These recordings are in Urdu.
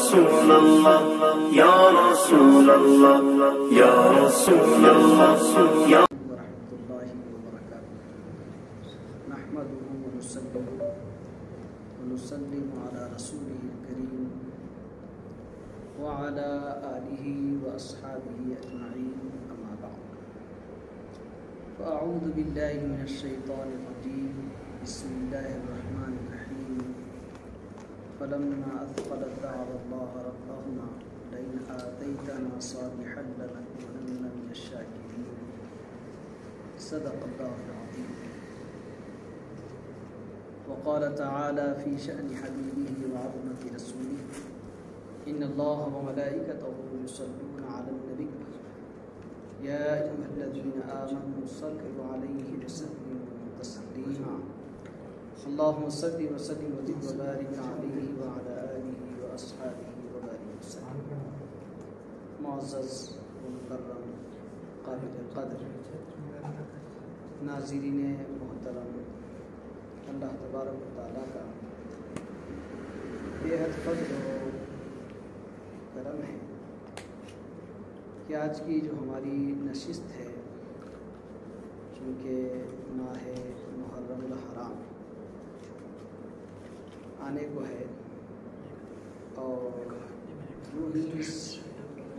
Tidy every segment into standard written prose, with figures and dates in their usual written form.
رسول اللہ یا رسول اللہ یا رسول اللہ یا ورحمۃ اللہ وبرکاتہ نحمده ونسلم علی رسوله الکریم وعلی آلہ واصحابہ اجمعین اما بعد فاعوذ باللہ من الشیطان الرجیم بسم اللہ الرحمن الرحیم فلما اثقلت دعوا اللہ ربهما لئن آتیتنا صالحا لنکونن من الشاکرین صدق اللہ العظیم. وقال تعالی فی شأن حبیبہ وعظمت رسولہ ان اللہ وملائکتہ یصلون علی النبی یا ایھا الذین آمنوا صلوا علیہ وسلموا تسلیما اللہم صل وسلم وزد وبارک علیہ وعلی آلہ واصحابہ وبارک وسلم. معزز و مکرم قابل قدر ناظرین محترم، اللہ تبارک و تعالیٰ کا بے حد فضل و کرم ہے کہ آج کی جو ہماری نشست ہے، چونکہ ماہ محرم الحرام آنے کو ہے اور یوں ہی اس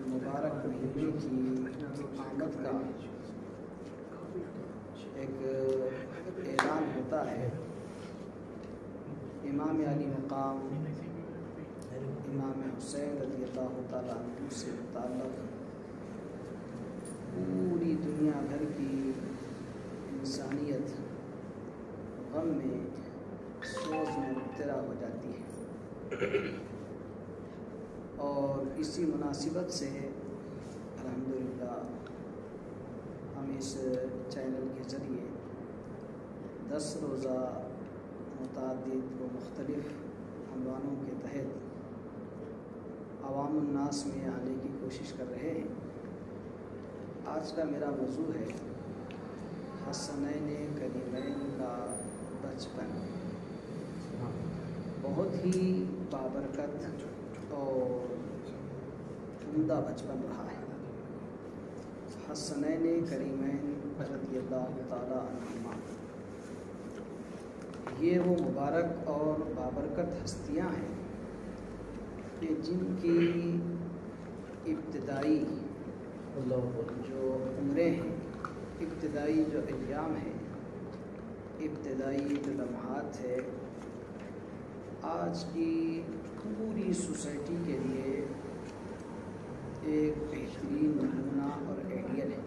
مبارک مہینے کی آمد کا ایک اعلان ہوتا ہے. امام علی مقام امام حسین رضی اللہ تعالیٰ عنہ سے متعلق پوری دنیا بھر کی انسانیت غم میں سوز میں مبتلا ہو جاتی ہے، اور اسی مناسبت سے الحمدللہ ہم اس چینل کے ذریعے 10 روزہ متعدد و مختلف عنوانوں کے تحت عوام الناس میں آنے کی کوشش کر رہے ہیں. آج کا میرا موضوع ہے حسنین کریمین کا بچپن. بہت ہی بابرکت اور عمدہ بچپن رہا ہے. حسنین کریمین رضی اللہ تعالیٰ عنہما یہ وہ مبارک اور بابرکت ہستیاں ہیں کہ جن کی ابتدائی جو عمریں ہیں، ابتدائی جو ایام ہیں، ابتدائی جو لمحات ہے، آج کی پوری سوسائٹی کے لیے ایک بہترین نمونہ اور آئیڈیل ہے.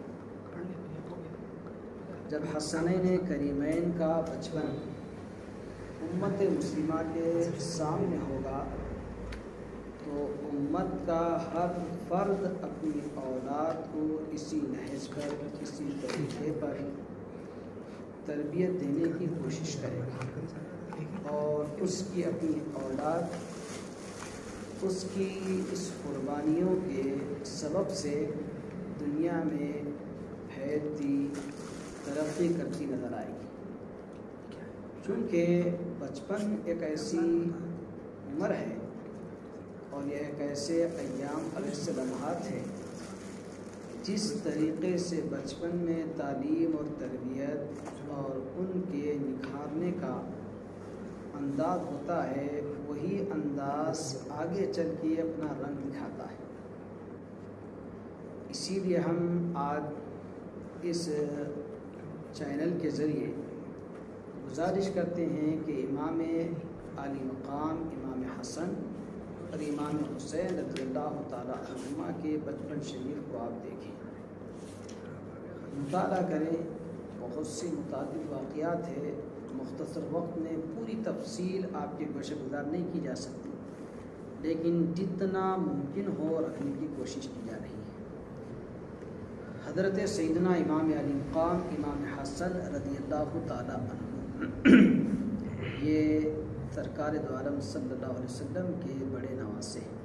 جب حسنین کریمین کا بچپن امت مسلمہ کے سامنے ہوگا تو امت کا ہر فرد اپنی اولاد کو اسی نہج پر، اسی طریقے پر تربیت دینے کی کوشش کرے گا، اور اس کی اپنی اولاد اس کی اس قربانیوں کے سبب سے دنیا میں پھیلتی ترقی کرتی نظر آئے گی. چونکہ بچپن ایک ایسی عمر ہے اور یہ ایک ایسے ایام اور ایسے لمحات ہیں جس طریقے سے بچپن میں تعلیم اور تربیت اور ان کے نکھارنے کا انداز ہوتا ہے، وہی انداز آگے چل کے اپنا رنگ دکھاتا ہے. اسی لیے ہم آج اس چینل کے ذریعے گزارش کرتے ہیں کہ امام علی مقام امام حسن اور امام حسین رضی اللہ تعالیٰ عنہما کے بچپن شریف کو آپ دیکھیں، مطالعہ کریں. بہت سے متعدد واقعات ہیں، مختصر وقت میں پوری تفصیل آپ کے گوشے گزار نہیں کی جا سکتی، لیکن جتنا ممکن ہو رکھنے کی کوشش کی جا رہی ہے. حضرت سیدنا امام علی مقام امام حسن رضی اللہ تعالیٰ عنہ یہ سرکار دو عالم صلی اللہ علیہ وسلم کے بڑے نواسے ہیں،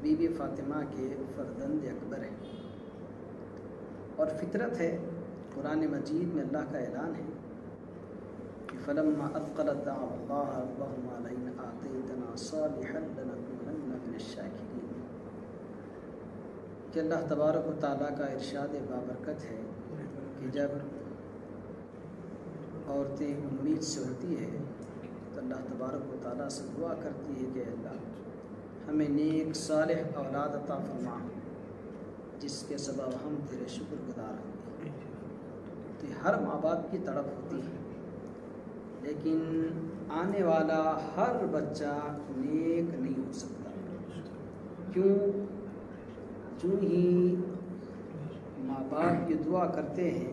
بی بی فاطمہ کے فرزند اکبر ہیں، اور فطرت ہے. قرآن مجید میں اللہ کا اعلان ہے کہ فلما اثقلت دعوا اللہ ربهما لئن آتيتنا صالحا لنكونن من الشاکرین کہ اللہ تبارک و تعالیٰ کا ارشاد بابرکت ہے کہ جب عورتیں امید سے ہوتی ہے تو اللہ تبارک و تعالیٰ سے دعا کرتی ہے کہ اللہ ہمیں نیک صالح اولاد عطا فرما جس کے سبب ہم تیرے شکر گزار ہوں گے۔ تو ہر ماں باپ کی تڑپ ہوتی ہے، لیکن آنے والا ہر بچہ نیک نہیں ہو سکتا۔ کیوں ہی ماں باپ یہ دعا کرتے ہیں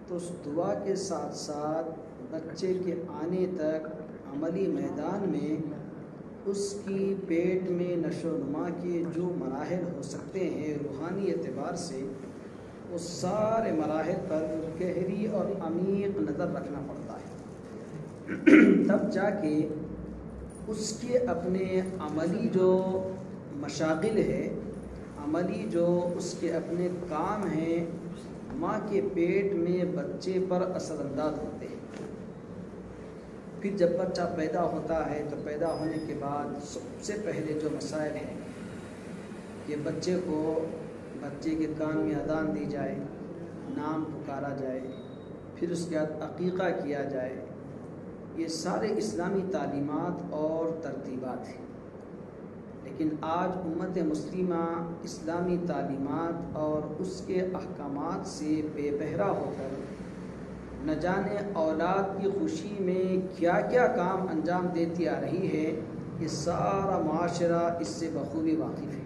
تو اس دعا کے ساتھ ساتھ بچے کے آنے تک عملی میدان میں اس کی پیٹ میں نشو و نما کے جو مراحل ہو سکتے ہیں روحانی اعتبار سے، وہ سارے مراحل پر گہری اور عمیق نظر رکھنا پڑتا ہے، تب جا کے اس کے اپنے عملی جو مشاغل ہے، عملی جو اس کے اپنے کام ہیں، ماں کے پیٹ میں بچے پر اثر انداز ہوتے ہیں۔ پھر جب بچہ پیدا ہوتا ہے تو پیدا ہونے کے بعد سب سے پہلے جو مسائل ہیں کہ بچے کے کان میں اذان دی جائے، نام پکارا جائے، پھر اس کے بعد عقیقہ کیا جائے، یہ سارے اسلامی تعلیمات اور ترتیبات ہیں۔ لیکن آج امت مسلمہ اسلامی تعلیمات اور اس کے احکامات سے بے بہرہ ہو کر نہ جانے اولاد کی خوشی میں کیا کیا کام انجام دیتی آ رہی ہے، یہ سارا معاشرہ اس سے بخوبی واقف ہے۔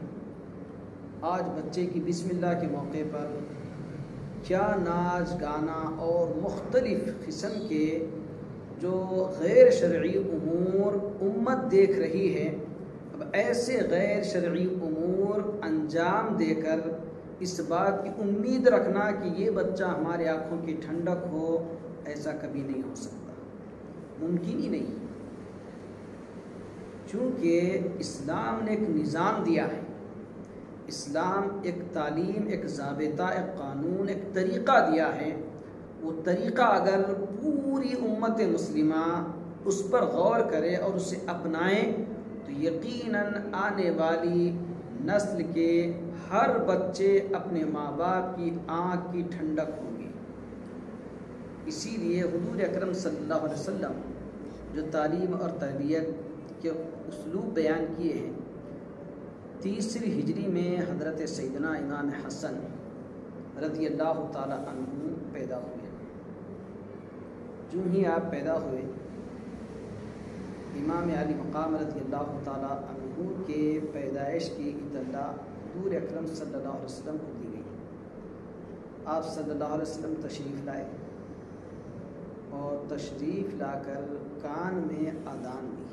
آج بچے کی بسم اللہ کے موقع پر کیا ناچ گانا اور مختلف قسم کے جو غیر شرعی امور امت دیکھ رہی ہے، اب ایسے غیر شرعی امور انجام دے کر اس بات کی امید رکھنا کہ یہ بچہ ہمارے آنکھوں کی ٹھنڈک ہو، ایسا کبھی نہیں ہو سکتا، ممکن ہی نہیں، چونکہ اسلام نے ایک نظام دیا ہے، اسلام ایک تعلیم، ایک ضابطہ، ایک قانون، ایک طریقہ دیا ہے۔ وہ طریقہ اگر پوری امت مسلمہ اس پر غور کرے اور اسے اپنائے تو یقیناً آنے والی نسل کے ہر بچے اپنے ماں باپ کی آنکھ کی ٹھنڈک ہوں گے۔ اسی لیے حضور اکرم صلی اللہ علیہ وسلم جو تعلیم اور تربیت کے اسلوب بیان کیے ہیں، 3 ہجری میں حضرت سیدنا امام حسن رضی اللہ تعالی عنہ پیدا ہوئے۔ جو ہی آپ پیدا ہوئے، امام علی مقام رضی اللہ تعالی عنہ کے پیدائش کی اطلاع حضور اکرم صلی اللہ علیہ وسلم کو دی گئی۔ آپ صلی اللہ علیہ وسلم تشریف لائے اور تشریف لا کر کان میں اذان دی،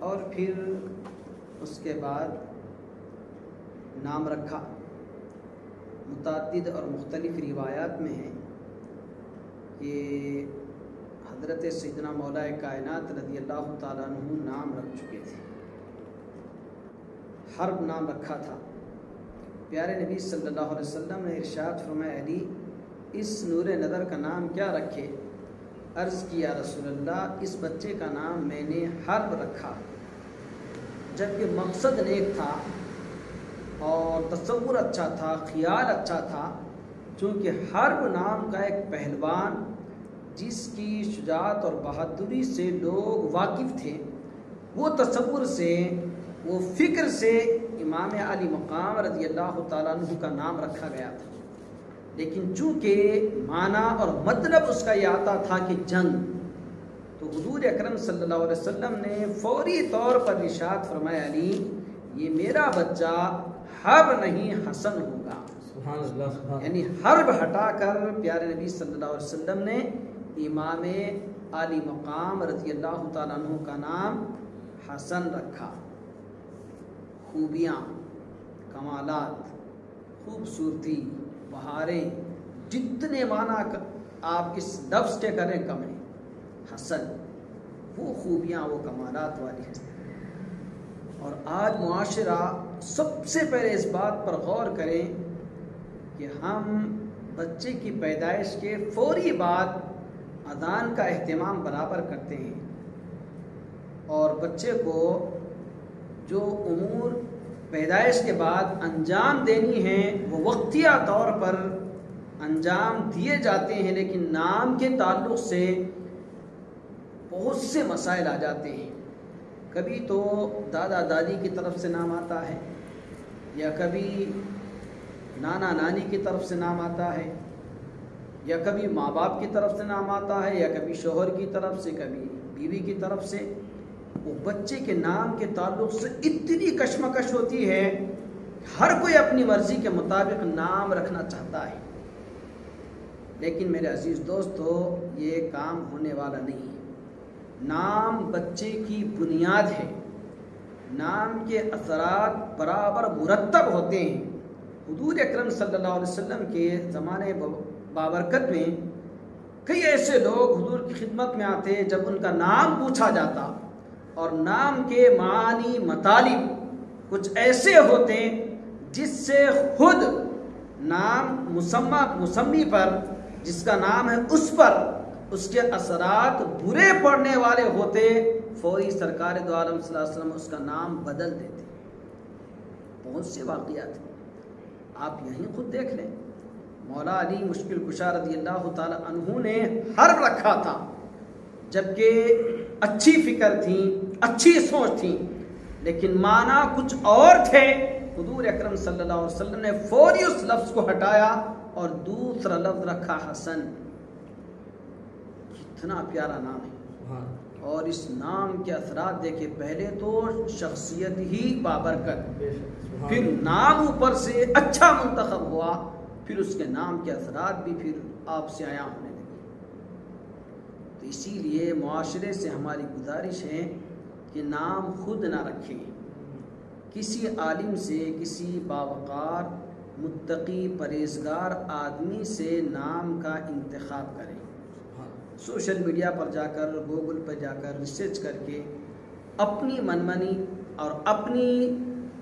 اور پھر اس کے بعد نام رکھا۔ متعدد اور مختلف روایات میں ہے کہ حضرت سیدنا مولا کائنات رضی اللہ تعالیٰ عنہ نام رکھ چکے تھے، حرب نام رکھا تھا۔ پیارے نبی صلی اللہ علیہ وسلم نے ارشاد فرمایا، علی اس نور نظر کا نام کیا رکھے؟ عرض کیا رسول اللہ، اس بچے کا نام میں نے حرب رکھا، جبکہ مقصد نیک تھا اور تصور اچھا تھا، خیال اچھا تھا، چونکہ حرب نام کا ایک پہلوان جس کی شجاعت اور بہادری سے لوگ واقف تھے، وہ تصور سے، وہ فکر سے امام علی مقام رضی اللہ تعالیٰ عنہ کا نام رکھا گیا تھا۔ لیکن چونکہ معنی اور مطلب اس کا یہ آتا تھا کہ جنگ، تو حضور اکرم صلی اللہ علیہ وسلم نے فوری طور پر ارشاد فرمایا، علی یہ میرا بچہ حرب نہیں حسن ہوگا۔ سبحان اللہ، سبحان یعنی حرب ہٹا کر پیارے نبی صلی اللہ علیہ وسلم نے امام علی مقام رضی اللہ تعالیٰ عنہ کا نام حسن رکھا۔ خوبیاں، کمالات، خوبصورتی، بہاریں، جتنے معنی آپ اس لفظ کے کریں کم ہیں، حسن، وہ خوبیاں، وہ کمالات والی ہیں۔ اور آج معاشرہ سب سے پہلے اس بات پر غور کریں کہ ہم بچے کی پیدائش کے فوری بعد اذان کا اہتمام برابر کرتے ہیں، اور بچے کو جو امور پیدائش کے بعد انجام دینی ہیں وہ وقتیہ طور پر انجام دیے جاتے ہیں، لیکن نام کے تعلق سے بہت سے مسائل آ جاتے ہیں۔ کبھی تو دادا دادی کی طرف سے نام آتا ہے، یا کبھی نانا نانی کی طرف سے نام آتا ہے، یا کبھی ماں باپ کی طرف سے نام آتا ہے، یا کبھی شوہر کی طرف سے، کبھی بیوی کی طرف سے۔ وہ بچے کے نام کے تعلق سے اتنی کشمکش ہوتی ہے، ہر کوئی اپنی مرضی کے مطابق نام رکھنا چاہتا ہے، لیکن میرے عزیز دوستو یہ کام ہونے والا نہیں ہے۔ نام بچے کی بنیاد ہے، نام کے اثرات برابر مرتب ہوتے ہیں۔ حضور اکرم صلی اللہ علیہ وسلم کے زمانے بابرکت میں کئی ایسے لوگ حضور کی خدمت میں آتے جب ان کا نام پوچھا جاتا اور نام کے معانی مطالب کچھ ایسے ہوتے جس سے خود نام مسمی پر، جس کا نام ہے اس پر اس کے اثرات برے پڑنے والے ہوتے، فوری سرکار دو عالم صلی اللہ علیہ وسلم اس کا نام بدل دیتے۔ بہت سے واقعات ہیں، آپ یہیں خود دیکھ لیں۔ مولا علی مشکل کشا رضی اللہ تعالی عنہ نے حرب رکھا تھا، جبکہ اچھی فکر تھی، اچھی سوچ تھی، لیکن معنی کچھ اور تھے۔ حضور اکرم صلی اللہ علیہ وسلم نے فوری اس لفظ کو ہٹایا اور دوسرا لفظ رکھا حسن۔ کتنا پیارا نام ہے، اور اس نام کے اثرات دیکھیں، پہلے تو شخصیت ہی بابرکت، پھر نام اوپر سے اچھا منتخب ہوا، پھر اس کے نام کے اثرات بھی پھر آپ سے عیاں ہونے لگے۔ تو اسی لیے معاشرے سے ہماری گزارش ہے کہ نام خود نہ رکھیں، کسی عالم سے، کسی باوقار متقی پرہیزگار آدمی سے نام کا انتخاب کریں۔ سوشل میڈیا پر جا کر، گوگل پر جا کر ریسرچ کر کے اپنی منمانی اور اپنی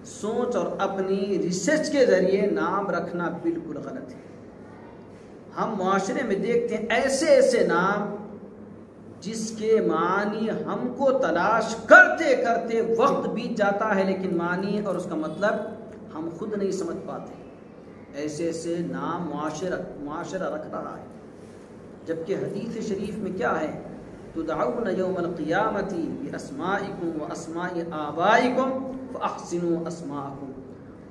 سوچ اور اپنی ریسرچ کے ذریعے نام رکھنا بالکل غلط ہے۔ ہم معاشرے میں دیکھتے ہیں ایسے ایسے نام جس کے معنی ہم کو تلاش کرتے کرتے وقت بیت جاتا ہے، لیکن معنی اور اس کا مطلب ہم خود نہیں سمجھ پاتے۔ ایسے ایسے نام معاشرہ رکھ رہا ہے، جبکہ حدیث شریف میں کیا ہے؟ تدعون یوم القیامت باسمائکم واسماء آبائکم فاحسنوا اسماءکم۔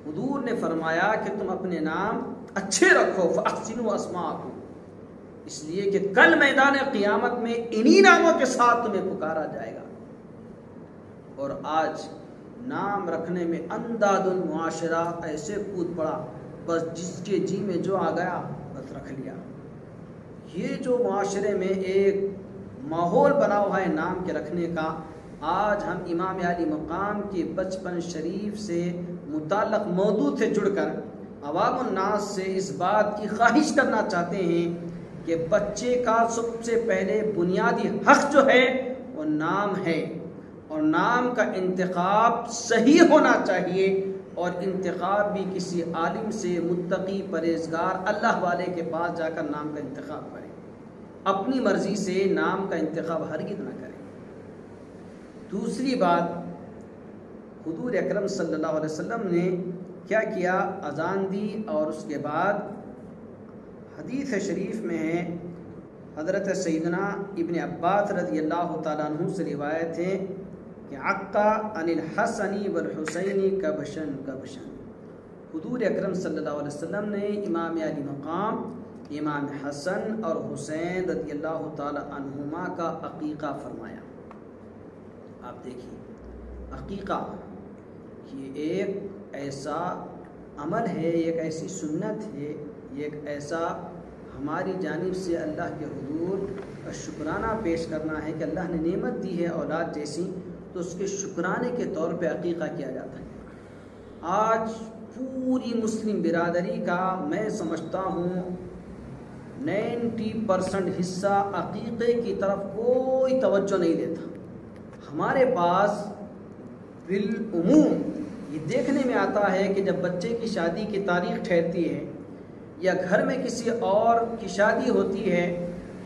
حضور نے فرمایا کہ تم اپنے نام اچھے رکھو، فاحسنوا اسماءکم، اس لیے کہ کل میدان قیامت میں انہی ناموں کے ساتھ تمہیں پکارا جائے گا۔ اور آج نام رکھنے میں انداز المعاشرہ ایسے کود پڑا، بس جس کے جی میں جو آ گیا بس رکھ لیا۔ یہ جو معاشرے میں ایک ماحول بنا ہوا ہے نام کے رکھنے کا، آج ہم امام علی مقام کے بچپن شریف سے متعلق موضوع سے جڑ کر عوام الناس سے اس بات کی خواہش کرنا چاہتے ہیں کہ بچے کا سب سے پہلے بنیادی حق جو ہے وہ نام ہے، اور نام کا انتخاب صحیح ہونا چاہیے، اور انتخاب بھی کسی عالم سے، متقی پرہیزگار اللہ والے کے پاس جا کر نام کا انتخاب کریں۔ اپنی مرضی سے نام کا انتخاب ہرگز نہ کریں۔ دوسری بات، حضور اکرم صلی اللہ علیہ وسلم نے کیا کیا؟ اذان دی، اور اس کے بعد حدیث شریف میں ہے، حضرت سیدنا ابن عباس رضی اللہ تعالیٰ عنہ سے روایت ہے کہ عقا عن الحسن والحسین کبشن کبشن۔ حضور اکرم صلی اللہ علیہ وسلم نے امام علی مقام، امام حسن اور حسین رضی اللہ تعالی عنہما کا عقیقہ فرمایا۔ آپ دیکھیے، عقیقہ یہ ایک ایسا عمل ہے، ایک ایسی سنت ہے، یہ ایک ایسا ہماری جانب سے اللہ کے حضور کا شکرانہ پیش کرنا ہے کہ اللہ نے نعمت دی ہے اولاد جیسی، تو اس کے شکرانے کے طور پہ عقیقہ کیا جاتا ہے۔ آج پوری مسلم برادری کا میں سمجھتا ہوں 90% حصہ عقیقے کی طرف کوئی توجہ نہیں دیتا۔ ہمارے پاس بالعموم یہ دیکھنے میں آتا ہے کہ جب بچے کی شادی کی تاریخ ٹھہرتی ہے یا گھر میں کسی اور کی شادی ہوتی ہے،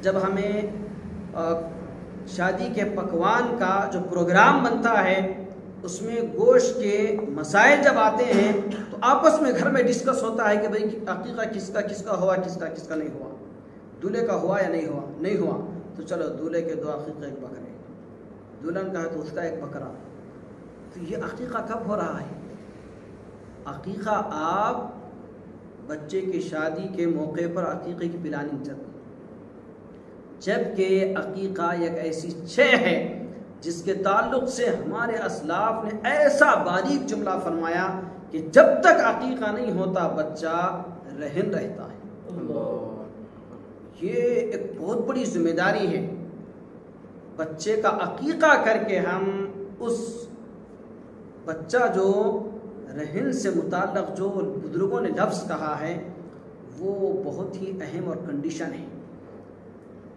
جب ہمیں شادی کے پکوان کا جو پروگرام بنتا ہے اس میں گوشت کے مسائل جب آتے ہیں تو آپس میں گھر میں ڈسکس ہوتا ہے کہ بھئی عقیقہ کس کا ہوا، کس کا نہیں ہوا، دولہے کا ہوا یا نہیں ہوا تو چلو دولہے کے 2 عقیقے 1 بکرے، دلہن کا ہے تو اس کا 1 بکرا۔ تو یہ عقیقہ کب ہو رہا ہے؟ عقیقہ آپ بچے کی شادی کے موقع پر عقیقے کی پلاننگ چل رہی، جبکہ عقیقہ ایک ایسی شے ہے جس کے تعلق سے ہمارے اسلاف نے ایسا باریک جملہ فرمایا کہ جب تک عقیقہ نہیں ہوتا بچہ رہن رہتا ہے۔ یہ ایک بہت بڑی ذمہ داری ہے، بچے کا عقیقہ کر کے ہم اس بچہ جو رہن سے متعلق جو بزرگوں نے لفظ کہا ہے وہ بہت ہی اہم اور کنڈیشن ہے۔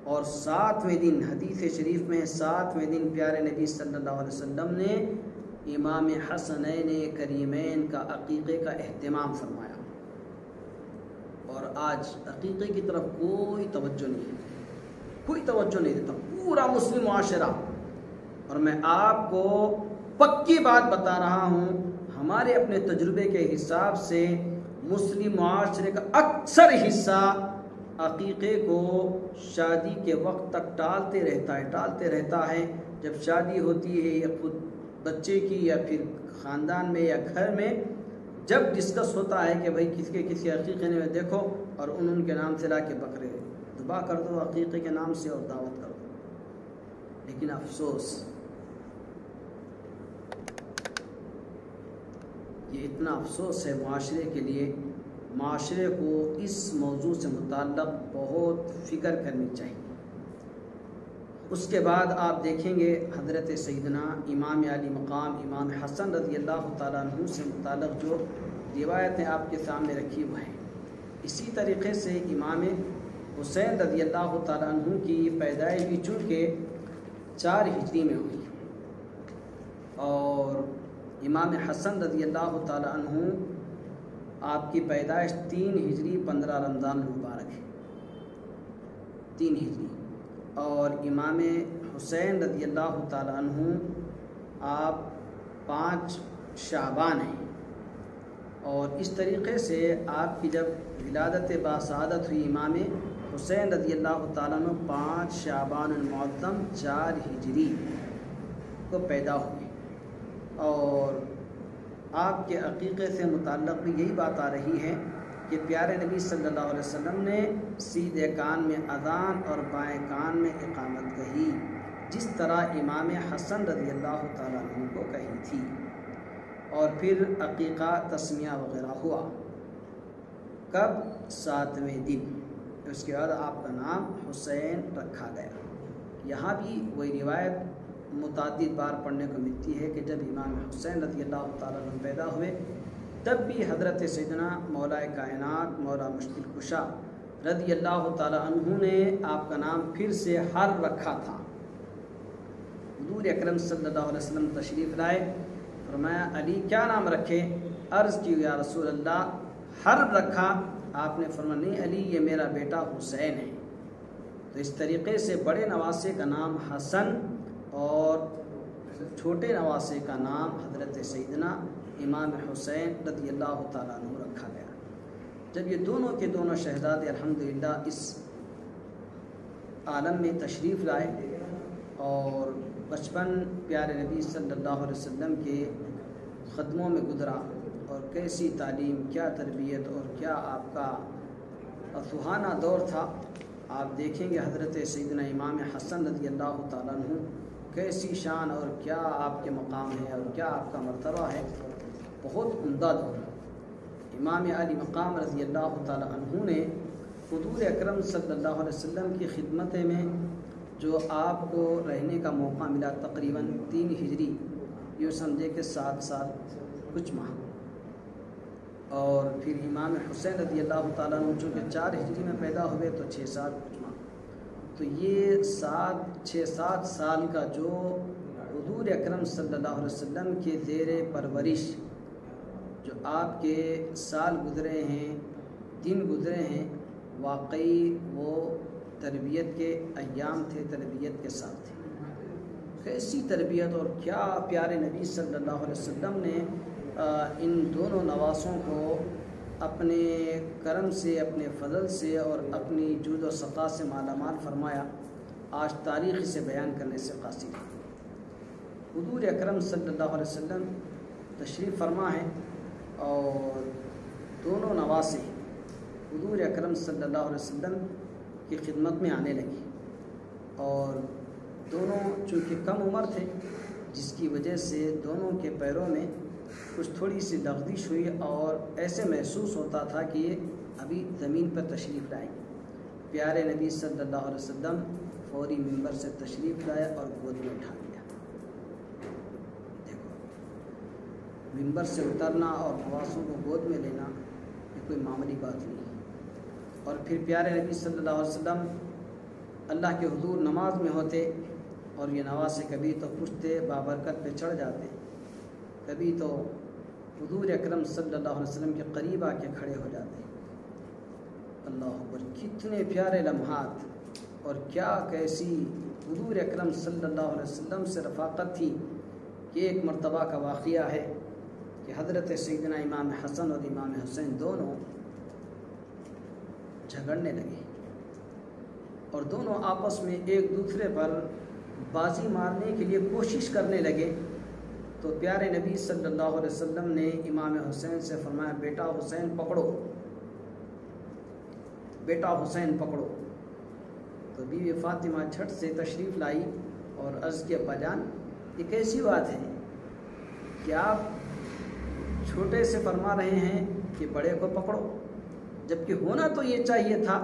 اور 7ویں دن حدیث شریف میں 7ویں دن پیارے نبی صلی اللہ علیہ وسلم نے امام حسنین کریمین کا عقیقے کا اہتمام فرمایا، اور آج عقیقے کی طرف کوئی توجہ نہیں دیتا پورا مسلم معاشرہ۔ اور میں آپ کو پکی بات بتا رہا ہوں، ہمارے اپنے تجربے کے حساب سے مسلم معاشرے کا اکثر حصہ عقیقے کو شادی کے وقت تک ٹالتے رہتا ہے۔ جب شادی ہوتی ہے یا خود بچے کی یا پھر خاندان میں یا گھر میں جب ڈسکس ہوتا ہے کہ بھئی کسی عقیقے میں دیکھو اور ان کے نام سے لا کے بکرے ذبح کر دو عقیقے کے نام سے اور دعوت کر دو۔ لیکن افسوس، یہ اتنا افسوس ہے معاشرے کے لیے، معاشرے کو اس موضوع سے متعلق بہت فکر کرنی چاہیے۔ اس کے بعد آپ دیکھیں گے حضرت سیدنا امام علی مقام امام حسن رضی اللہ تعالیٰ عنہ سے متعلق جو روایتیں آپ کے سامنے رکھی ہوئی ہیں، اسی طریقے سے امام حسین رضی اللہ تعالیٰ عنہ کی پیدائش بھی چونکہ 4 ہجری میں ہوئی، اور امام حسن رضی اللہ تعالیٰ عنہ آپ کی پیدائش 3 ہجری 15 رمضان المبارک ہے، 3 ہجری، اور امام حسین رضی اللہ تعالیٰ عنہ آپ 5 شعبان ہیں، اور اس طریقے سے آپ کی جب ولادت باسعادت ہوئی امام حسین رضی اللہ تعالیٰ عنہ 5 شعبان المعظم 4 ہجری کو پیدا ہوئے، اور آپ کے عقیقے سے متعلق بھی یہی بات آ رہی ہے کہ پیارے نبی صلی اللہ علیہ وسلم نے سیدھے کان میں اذان اور بائیں کان میں اقامت کہی، جس طرح امام حسن رضی اللہ تعالیٰ عنہ کو کہی تھی، اور پھر عقیقہ تسمیہ وغیرہ ہوا۔ کب؟ 7ویں دن، اس کے بعد آپ کا نام حسین رکھا گیا۔ یہاں بھی وہی روایت متعدد بار پڑھنے کو ملتی ہے کہ جب امام حسین رضی اللہ تعالیٰ عنہ پیدا ہوئے تب بھی حضرت سیدنا مولا کائنات مولا مشکل کشا رضی اللہ تعالیٰ عنہ نے آپ کا نام پھر سے حرب رکھا تھا۔ حضور اکرم صلی اللہ علیہ وسلم تشریف لائے، فرمایا علی کیا نام رکھے؟ عرض کی یا رسول اللہ حرب رکھا۔ آپ نے فرمایا نہیں علی، یہ میرا بیٹا حسین ہے۔ تو اس طریقے سے بڑے نواسے کا نام حسن اور چھوٹے نواسے کا نام حضرت سیدنا امام حسین رضی اللہ تعالیٰ عنہ رکھا گیا۔ جب یہ دونوں کے دونوں شہزادے الحمدللہ اس عالم میں تشریف لائے اور بچپن پیارے نبی صلی اللہ علیہ وسلم کے قدموں میں گزرا، اور کیسی تعلیم، کیا تربیت اور کیا آپ کا سہانا دور تھا۔ آپ دیکھیں گے حضرت سیدنا امام حسن رضی اللہ تعالیٰ عنہ کیسی شان اور کیا آپ کے مقام ہے اور کیا آپ کا مرتبہ ہے، بہت عمدہ دور۔ امام علی مقام رضی اللہ تعالیٰ عنہ نے حضور اکرم صلی اللہ علیہ وسلم کی خدمت میں جو آپ کو رہنے کا موقع ملا تقریباً 3 ہجری، یہ سمجھے کہ 7 سال کچھ ماہ، اور پھر امام حسین رضی اللہ تعالیٰ عنہ چونکہ 4 ہجری میں پیدا ہوئے تو 6 سال کچھ ماہ، تو یہ 6-7 سال کا جو حضور اکرم صلی اللہ علیہ وسلم کے زیر پرورش جو آپ کے سال گزرے ہیں، دن گزرے ہیں، واقعی وہ تربیت کے ایام تھے، تربیت کے ساتھ تھے۔ کیسی تربیت اور کیا پیارے نبی صلی اللہ علیہ وسلم نے ان دونوں نواسوں کو اپنے کرم سے، اپنے فضل سے اور اپنی جود و سخا سے مالا مال فرمایا، آج تاریخ اسے بیان کرنے سے قاصر ہے۔ حضور اکرم صلی اللہ علیہ وسلم تشریف فرما ہے اور دونوں نواسے حضور اکرم صلی اللہ علیہ وسلم کی خدمت میں آنے لگی، اور دونوں چونکہ کم عمر تھے، جس کی وجہ سے دونوں کے پیروں میں کچھ تھوڑی سی لغزش ہوئی اور ایسے محسوس ہوتا تھا کہ یہ ابھی زمین پر تشریف لائیں۔ پیارے نبی صلی اللہ علیہ وسلم فوری منبر سے تشریف لائے اور گود میں اٹھا لیا۔ دیکھو، منبر سے اترنا اور نواسوں کو گود میں لینا یہ کوئی معمولی بات نہیں ہے۔ اور پھر پیارے نبی صلی اللہ علیہ وسلم اللہ کے حضور نماز میں ہوتے اور یہ نواسے کبھی تو پشتے بابرکت پہ چڑھ جاتے، کبھی تو حضور اکرم صلی اللہ علیہ وسلم کے قریب آ کے کھڑے ہو جاتے۔ اللہ اکبر، کتنے پیارے لمحات اور کیا کیسی حضور اکرم صلی اللہ علیہ وسلم سے رفاقت تھی کہ ایک مرتبہ کا واقعہ ہے کہ حضرت سیدنا امام حسن اور امام حسین دونوں جھگڑنے لگے اور دونوں آپس میں ایک دوسرے پر بازی مارنے کے لیے کوشش کرنے لگے، تو پیارے نبی صلی اللہ علیہ وسلم نے امام حسین سے فرمایا، بیٹا حسین پکڑو، بیٹا حسین پکڑو۔ تو بیوی فاطمہ جھٹ سے تشریف لائی اور عرض کیا، ابا جان یہ کیسی بات ہے کہ آپ چھوٹے سے فرما رہے ہیں کہ بڑے کو پکڑو، جبکہ ہونا تو یہ چاہیے تھا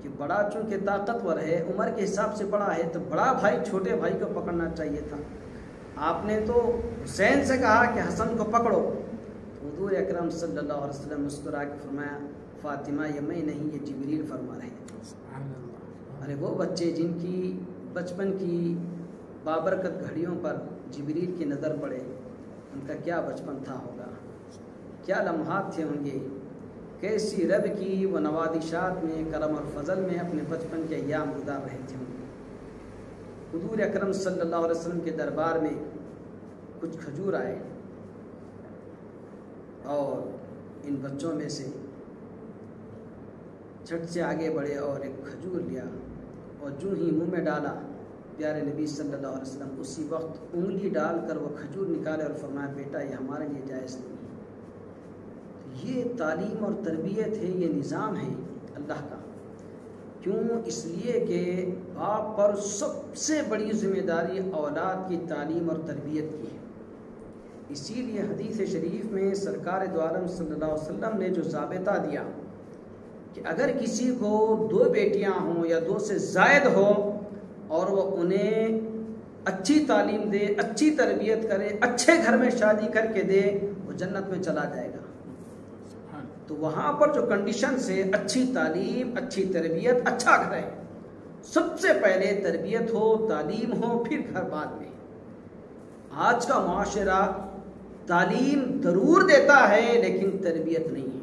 کہ بڑا چونکہ طاقتور ہے، عمر کے حساب سے بڑا ہے، تو بڑا بھائی چھوٹے بھائی کو پکڑنا چاہیے تھا۔ آپ نے تو حسین سے کہا کہ حسن کو پکڑو۔ حضور اکرم صلی اللہ علیہ وسلم مسکرا کے فرمایا، فاطمہ یہ میں نہیں، یہ جبریل فرما رہے ہیں۔ ارے وہ بچے جن کی بچپن کی بابرکت گھڑیوں پر جبریل کی نظر پڑے، ان کا کیا بچپن تھا ہوگا، کیا لمحات تھے ہوں گے، کیسی رب کی وہ نوادشات میں، کرم اور فضل میں اپنے بچپن کے ایام گزار رہے تھے۔ حضور اکرم صلی اللہ علیہ وسلم کے دربار میں کچھ کھجور آئے اور ان بچوں میں سے جھٹ سے آگے بڑھے اور ایک کھجور لیا اور جو ہی منہ میں ڈالا، پیارے نبی صلی اللہ علیہ وسلم اسی وقت انگلی ڈال کر وہ کھجور نکالے اور فرمایا، بیٹا یہ ہمارے لیے جائز نہیں ہے۔ یہ تعلیم اور تربیت ہے، یہ نظام ہے اللہ کا۔ کیوں؟ اس لیے کہ باپ پر سب سے بڑی ذمہ داری اولاد کی تعلیم اور تربیت کی ہے۔ اسی لیے حدیث شریف میں سرکار دو عالم صلی اللہ علیہ وسلم نے جو ضابطہ دیا کہ اگر کسی کو 2 بیٹیاں ہوں یا 2 سے زائد ہو اور وہ انہیں اچھی تعلیم دے، اچھی تربیت کرے، اچھے گھر میں شادی کر کے دے، وہ جنت میں چلا جائے گا۔ تو وہاں پر جو کنڈیشنز ہے، اچھی تعلیم، اچھی تربیت، اچھا گھر ہے۔ سب سے پہلے تربیت ہو، تعلیم ہو، پھر گھر بعد میں۔ آج کا معاشرہ تعلیم ضرور دیتا ہے لیکن تربیت نہیں ہے۔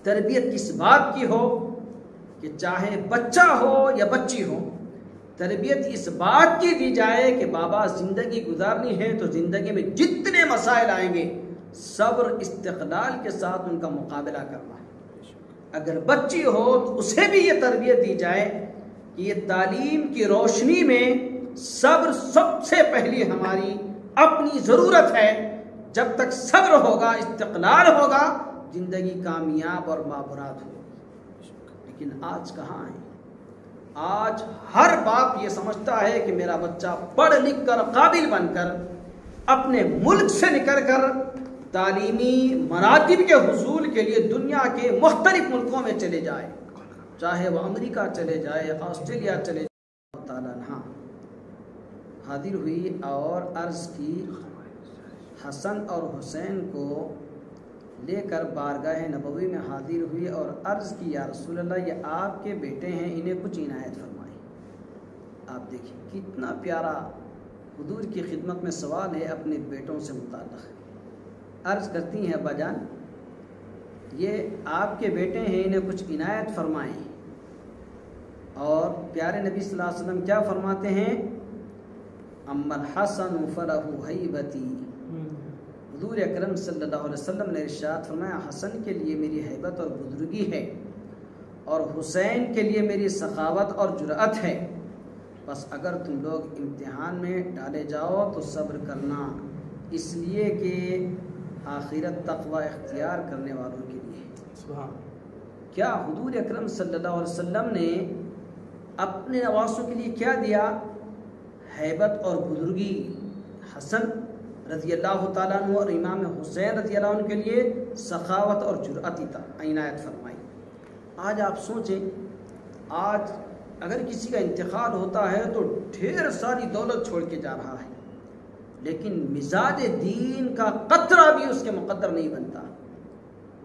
تربیت کس بات کی ہو کہ چاہے بچہ ہو یا بچی ہو، تربیت اس بات کی دی جائے کہ بابا زندگی گزارنی ہے تو زندگی میں جتنے مسائل آئیں گے صبر استقلال کے ساتھ ان کا مقابلہ کرنا ہے۔ اگر بچی ہو تو اسے بھی یہ تربیت دی جائے کہ یہ تعلیم کی روشنی میں صبر سب سے پہلی ہماری اپنی ضرورت ہے۔ جب تک صبر ہوگا، استقلال ہوگا، زندگی کامیاب اور بابرات ہوگی۔ لیکن آج کہاں ہے؟ آج ہر باپ یہ سمجھتا ہے کہ میرا بچہ پڑھ لکھ کر قابل بن کر اپنے ملک سے نکل کر تعلیمی مراتب کے حصول کے لیے دنیا کے مختلف ملکوں میں چلے جائے، چاہے وہ امریکہ چلے جائے، آسٹریلیا چلے جائے۔ تعالیٰ نے حاضر ہوئی اور عرض کی، حسن اور حسین کو لے کر بارگاہ نبوی میں حاضر ہوئی اور عرض کی، یا رسول اللہ یہ آپ کے بیٹے ہیں، انہیں کچھ عنایت فرمائیں۔ آپ دیکھیں کتنا پیارا حضور کی خدمت میں سوال ہے اپنے بیٹوں سے متعلق۔ عرض کرتی ہیں، ابا جان یہ آپ کے بیٹے ہیں، انہیں کچھ عنایت فرمائیں۔ اور پیارے نبی صلی اللہ علیہ وسلم کیا فرماتے ہیں امن حسن فلہ ہیبتی، حضور اکرم صلی اللہ علیہ وسلم نے ارشاد فرمایا حسن کے لیے میری ہیبت اور بزرگی ہے اور حسین کے لیے میری سخاوت اور جرأت ہے، بس اگر تم لوگ امتحان میں ڈالے جاؤ تو صبر کرنا، اس لیے کہ آخرت تقوی اختیار کرنے والوں کے لیے۔ سبحان۔ کیا حضور اکرم صلی اللہ علیہ وسلم نے اپنے نواسوں کے لیے کیا دیا؟ ہیبت اور بزرگی۔ حسن رضی اللہ تعالیٰ عنہ اور امام حسین رضی اللہ عنہ کے لیے سخاوت اور جرأت عنایت فرمائی۔ آج آپ سوچیں، آج اگر کسی کا انتقال ہوتا ہے تو ڈھیر ساری دولت چھوڑ کے جا رہا ہے، لیکن مزاج دین کا قطرہ بھی اس کے مقدر نہیں بنتا۔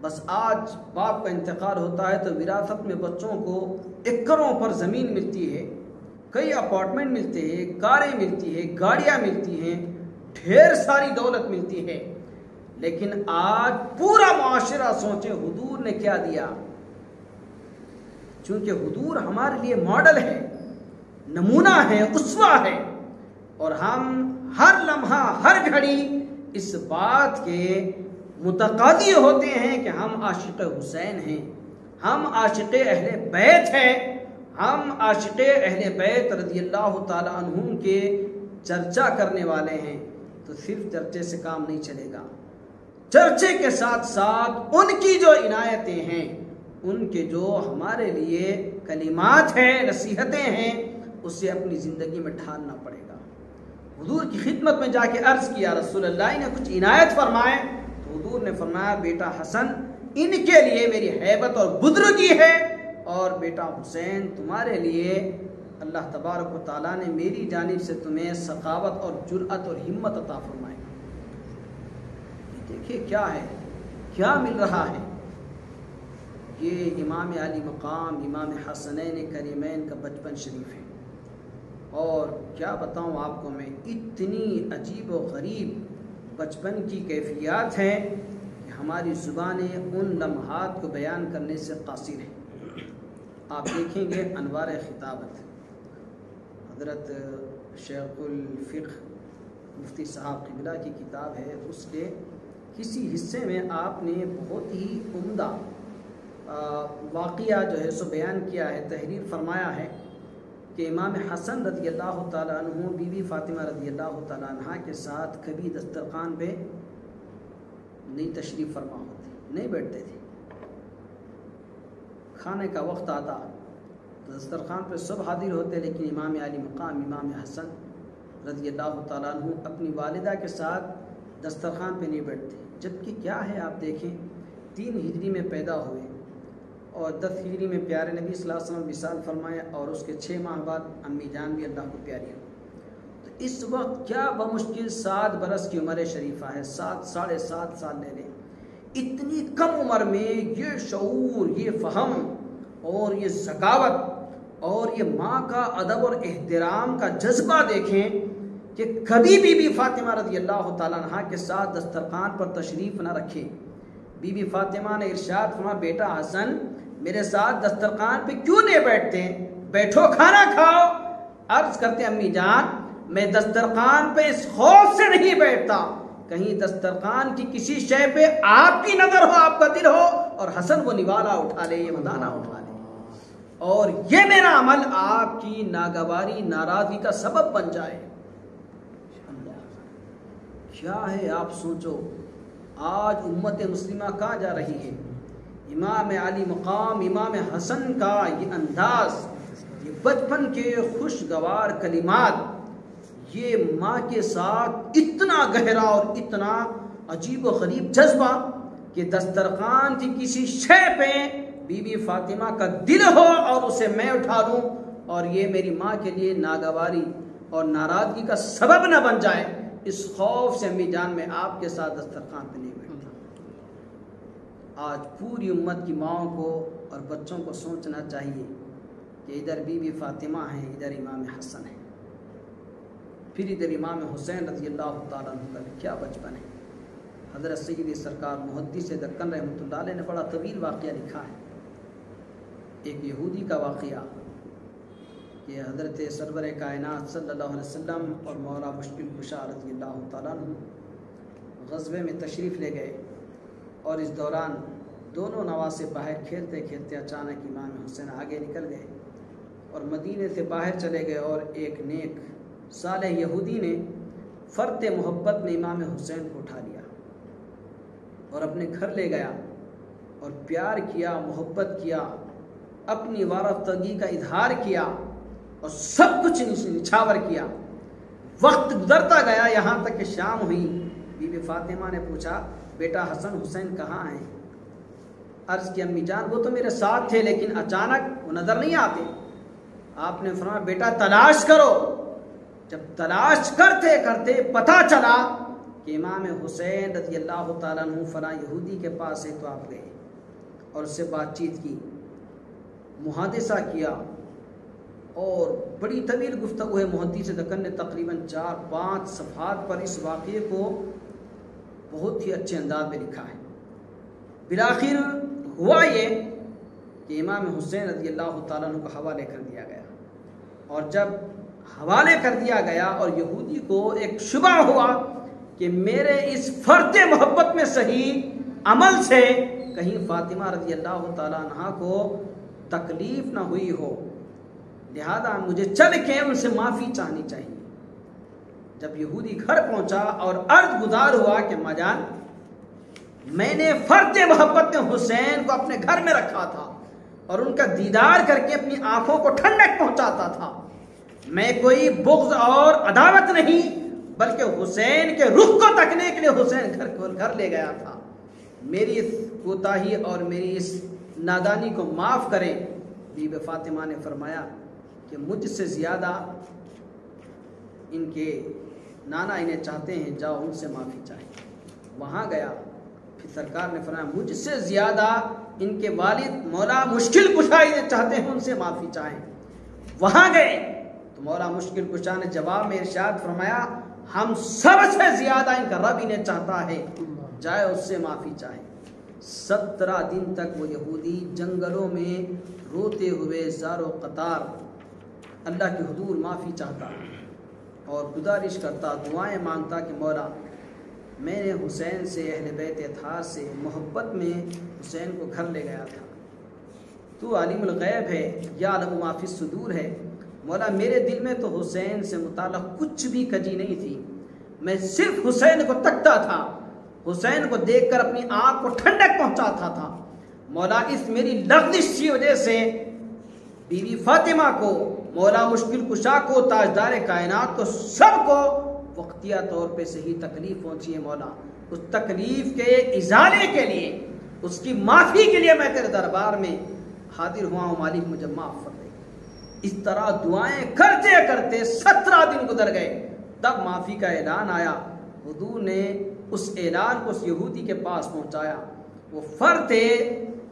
بس آج باپ کا انتقال ہوتا ہے تو وراثت میں بچوں کو ایکڑوں پر زمین ملتی ہے، کئی اپارٹمنٹ ملتے ہیں، کاریں ملتی ہیں، گاڑیاں ملتی ہیں، ڈھیر ساری دولت ملتی ہے، لیکن آج پورا معاشرہ سوچے حضور نے کیا دیا۔ چونکہ حضور ہمارے لیے ماڈل ہے، نمونہ ہے، اسوہ ہے، اور ہم ہر لمحہ ہر گھڑی اس بات کے متقاضی ہوتے ہیں کہ ہم عاشق حسین ہیں، ہم عاشق اہل بیت ہیں، ہم عاشق اہل بیت رضی اللہ تعالیٰ عنہم کے چرچا کرنے والے ہیں۔ تو صرف چرچے سے کام نہیں چلے گا، چرچے کے ساتھ ساتھ ان کی جو عنایتیں ہیں، ان کے جو ہمارے لیے کلمات ہیں، نصیحتیں ہیں، اسے اپنی زندگی میں ڈھالنا پڑے گا۔ حضور کی خدمت میں جا کے عرض کیا رسول اللہ نے کچھ عنایت فرمائے، تو حضور نے فرمایا بیٹا حسن ان کے لیے میری ہیبت اور بزرگی ہے، اور بیٹا حسین تمہارے لیے اللہ تبارک و تعالیٰ نے میری جانب سے تمہیں سخاوت اور جرأت اور ہمت عطا فرمائے۔ دیکھیے کیا ہے، کیا مل رہا ہے۔ یہ امام علی مقام امام حسنین کریمین کا بچپن شریف ہے، اور کیا بتاؤں آپ کو میں، اتنی عجیب و غریب بچپن کی کیفیات ہیں کہ ہماری زبانیں ان لمحات کو بیان کرنے سے قاصر ہیں۔ آپ دیکھیں گے انوار خطابت، حضرت شیخ الفقہ مفتی صاحب قبلہ کی کتاب ہے، اس کے کسی حصے میں آپ نے بہت ہی عمدہ واقعہ جو ہے سو بیان کیا ہے، تحریر فرمایا ہے کہ امام حسن رضی اللہ تعالیٰ عنہ بی بی فاطمہ رضی اللہ تعالیٰ عنہ کے ساتھ کبھی دسترخوان پہ نہیں تشریف فرما ہوتے، نہیں بیٹھتے تھے۔ کھانے کا وقت آتا تو دسترخوان پہ سب حاضر ہوتے، لیکن امام علی مقام امام حسن رضی اللہ تعالیٰ عنہ اپنی والدہ کے ساتھ دسترخوان پہ نہیں بیٹھتے۔ جبکہ کیا ہے، آپ دیکھیں 3 ہجری میں پیدا ہوئے اور 10 ہجری میں پیارے نبی صلی اللہ علیہ وسلم وصال فرمائے، اور اس کے 6 ماہ بعد امی جان بھی اللہ کو پیاری ہو۔ تو اس وقت کیا بمشکل 7 برس کی عمر شریفہ ہے، 7 ساڑھے 7 سال لے لیں۔ اتنی کم عمر میں یہ شعور، یہ فہم اور یہ ذکاوت اور یہ ماں کا ادب اور احترام کا جذبہ دیکھیں کہ کبھی بی بی فاطمہ رضی اللہ تعالیٰ عنہ کے ساتھ دسترخوان پر تشریف نہ رکھے۔ بی بی فاطمہ نے ارشاد فرمایا بیٹا حسن میرے ساتھ دسترخوان پہ کیوں نہیں بیٹھتے، بیٹھو کھانا کھاؤ۔ عرض کرتے امی جان میں دسترخوان پہ اس خوف سے نہیں بیٹھتا کہیں دسترخوان کی کسی شے پہ آپ کی نظر ہو، آپ کا دل ہو اور حسن وہ نوالا اٹھا لے، یہ مدانہ اٹھا لے، اور یہ میرا عمل آپ کی ناگواری ناراضی کا سبب بن جائے۔ کیا ہے آپ سوچو، آج امت مسلمہ کہاں جا رہی ہے؟ امام علی مقام امام حسن کا یہ انداز، یہ بچپن کے خوشگوار کلمات، یہ ماں کے ساتھ اتنا گہرا اور اتنا عجیب و غریب جذبہ کہ دسترخوان کی کسی شے پہ بی بی فاطمہ کا دل ہو اور اسے میں اٹھا لوں اور یہ میری ماں کے لیے ناگواری اور ناراضگی کا سبب نہ بن جائے، اس خوف سے امی جان میں آپ کے ساتھ دسترخوان پہ نہیں بیٹھتا۔ آج پوری امت کی ماؤں کو اور بچوں کو سوچنا چاہیے کہ ادھر بی بی فاطمہ ہیں، ادھر امام حسن ہیں، پھر ادھر امام حسین رضی اللہ تعالیٰ عنہ کا کیا بچپن ہے۔ حضرت سیدی سرکار محدث دکن رحمۃ اللہ علیہ نے بڑا طویل واقعہ لکھا ہے، ایک یہودی کا واقعہ کہ حضرت سرور کائنات صلی اللہ علیہ وسلم اور مولا مشکل کشا رضی اللہ تعالیٰ عنہ غزوے میں تشریف لے گئے، اور اس دوران دونوں نواسے باہر کھیلتے کھیلتے اچانک امام حسین آگے نکل گئے اور مدینے سے باہر چلے گئے، اور ایک نیک صالح یہودی نے فرط محبت میں امام حسین کو اٹھا لیا اور اپنے گھر لے گیا اور پیار کیا، محبت کیا، اپنی وارفتگی کا اظہار کیا اور سب کچھ نچھاور کیا۔ وقت گزرتا گیا، یہاں تک کہ شام ہوئی۔ بی بی فاطمہ نے پوچھا بیٹا حسن حسین کہاں ہیں؟ عرض کی امی جان وہ تو میرے ساتھ تھے لیکن اچانک وہ نظر نہیں آتے۔ آپ نے فرمایا بیٹا تلاش کرو۔ جب تلاش کرتے کرتے پتہ چلا کہ امام حسین رضی اللہ تعالیٰ عنہ فلاں یہودی کے پاس ہے، تو آپ گئے اور اس سے بات چیت کی، محادثہ کیا، اور بڑی طویل گفتگو ہے۔ محدث دکن نے تقریباً 4-5 صفحات پر اس واقعے کو بہت ہی اچھے انداز میں لکھا ہے۔ بالآخر ہوا یہ کہ امام حسین رضی اللہ تعالیٰ عنہ کو حوالے کر دیا گیا، اور جب حوالے کر دیا گیا اور یہودی کو ایک شبہ ہوا کہ میرے اس فرط محبت میں صحیح عمل سے کہیں فاطمہ رضی اللہ تعالیٰ عنہ کو تکلیف نہ ہوئی ہو، لہذا مجھے چل کے ان سے معافی چاہنی چاہیے۔ جب یہودی گھر پہنچا اور عرض گزار ہوا کہ ماں جان میں نے فرط محبت میں حسین کو اپنے گھر میں رکھا تھا اور ان کا دیدار کر کے اپنی آنکھوں کو ٹھنڈک پہنچاتا تھا، میں کوئی بغض اور عداوت نہیں بلکہ حسین کے رخ کو تکنے کے لیے حسین گھر لے گیا تھا، میری اس کوتاہی اور میری اس نادانی کو معاف کریں۔ بی بی فاطمہ نے فرمایا کہ مجھ سے زیادہ ان کے نانا انہیں چاہتے ہیں، جاؤ ان سے معافی چاہیں۔ وہاں گیا، پھر سرکار نے فرمایا مجھ سے زیادہ ان کے والد مولا مشکل کشا انہیں چاہتے ہیں، ان سے معافی چاہیں۔ وہاں گئے تو مولا مشکل کشا نے جواب میں ارشاد فرمایا ہم سب سے زیادہ ان کا رب انہیں چاہتا ہے، جائے اس سے معافی چاہیں۔ 17 دن تک وہ یہودی جنگلوں میں روتے ہوئے زار و قطار اللہ کے حضور معافی چاہتا اور گزارش کرتا، دعائیں مانگتا کہ مولا میں نے حسین سے، اہل بیت اطہار سے محبت میں حسین کو گھر لے گیا تھا، تو عالم الغیب ہے، یعلم ما فی الصدور ہے، مولا میرے دل میں تو حسین سے متعلق کچھ بھی کجی نہیں تھی، میں صرف حسین کو تکتا تھا، حسین کو دیکھ کر اپنی آنکھ کو ٹھنڈک پہنچاتا تھا، مولا اس میری لغزش کی وجہ سے بی بی فاطمہ کو، مولا مشکل کشا کو، تاجدار کائنات کو، سب کو وقتیہ طور پہ صحیح تکلیف پہنچی ہے، مولا اس تکلیف کے ازالے کے لیے، اس کی معافی کے لیے میں تیرے دربار میں حاضر ہوا ہوں، مالک مجھے معاف کر دے۔ اس طرح دعائیں کرتے کرتے 17 دن گزر گئے، تب معافی کا اعلان آیا۔ حضور نے اس اعلان کو اس یہودی کے پاس پہنچایا، وہ فرد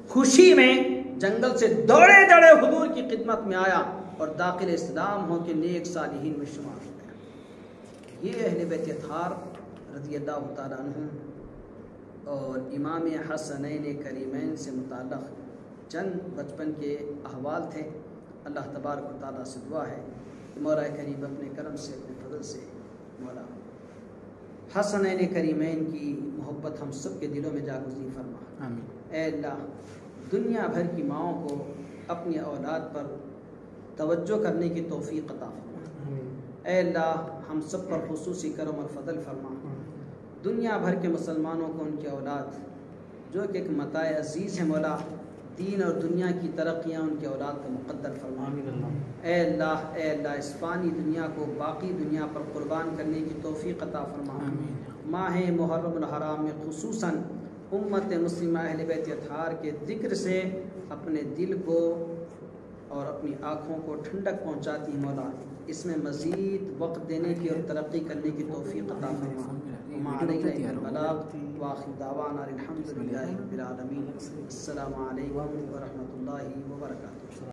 خوشی میں جنگل سے دوڑے دوڑے حضور کی خدمت میں آیا اور داخل اسلام ہو کے نیک صالحین میں شمار ہو گیا۔ یہ اہل بیت اطہار رضی اللہ تعالیٰ عنہ اور امام حسنین کریمین سے متعلق چند بچپن کے احوال تھے۔ اللہ تبارک و تعالیٰ سے دعا ہے کہ مولا کریم اپنے کرم سے، اپنے فضل سے مولا حسنین کریمین کی محبت ہم سب کے دلوں میں جاگزی فرما۔ آمین۔ اے اللہ دنیا بھر کی ماؤں کو اپنی اولاد پر توجہ کرنے کی توفیق عطا فرما۔ اے اللہ ہم سب پر خصوصی کرم اور فضل فرما۔ دنیا بھر کے مسلمانوں کو ان کی اولاد جو کہ ایک متاع عزیز ہے، مولا دین اور دنیا کی ترقیاں ان کی اولاد کو مقدر فرما۔ اے اللہ اس فانی دنیا کو باقی دنیا پر قربان کرنے کی توفیق عطا فرما۔ ماہ محرم الحرام میں خصوصاً امت مسلمہ اہل بیت اطہار کے ذکر سے اپنے دل کو اور اپنی آنکھوں کو ٹھنڈک پہنچاتی مولا، اس میں مزید وقت دینے کی اور ترقی کرنے کی توفیق عطا فرما۔ علیہ البلاغ وآخر دعوانا الحمد للہ رب العالمین۔ السلام علیکم ورحمۃ اللہ وبرکاتہ۔